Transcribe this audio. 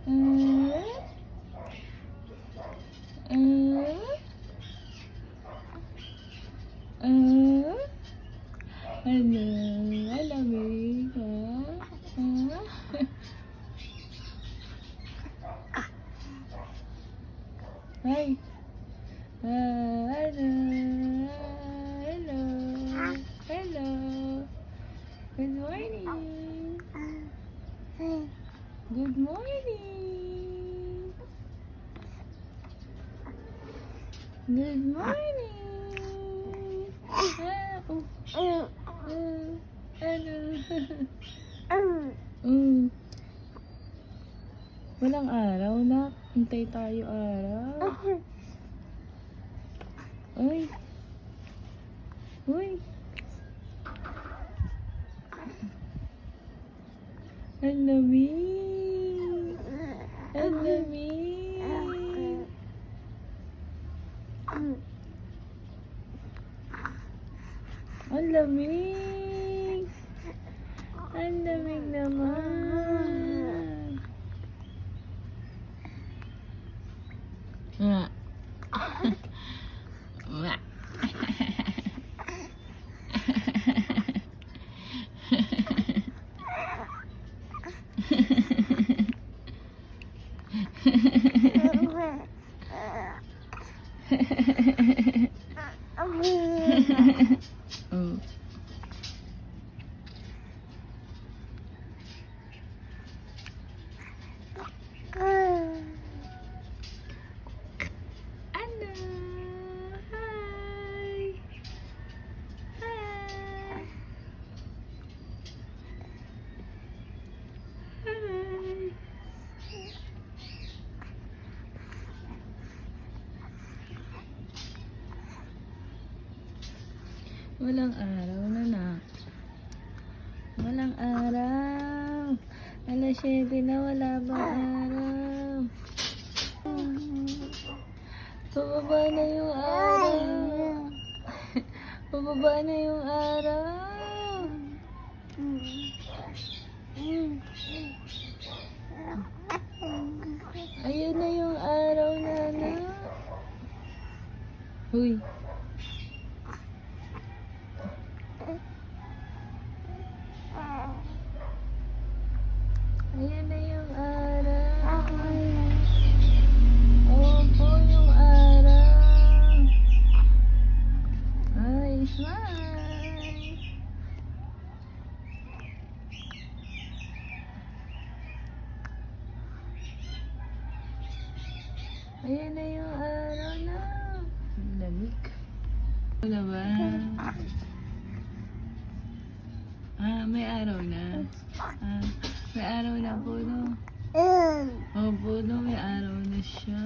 Mm. Mm. Mm. Ano? Malamig, ha? Ay. Ano? Hello. Hello. Good morning. Good morning. Good morning. Ano? Walang araw na. Hintay tayo araw. Uy. Uy. Ang lamig. Ang lamig. Ang lamig. Ang lamig naman. Nga. Nga. Ano? Hi. Hi. Hi. Walang araw na. Walang araw. Alas 7 na, wala bang araw. Pababa na yung araw. Pababa na yung araw. Ayun na yung araw na. Huy. Ayan na yung araw. Opo, yung araw. Ay, smile. Ayan na yung araw na. Lamig. Wala ba? May araw na. May araw na po, no? Opo, no, may araw na siya.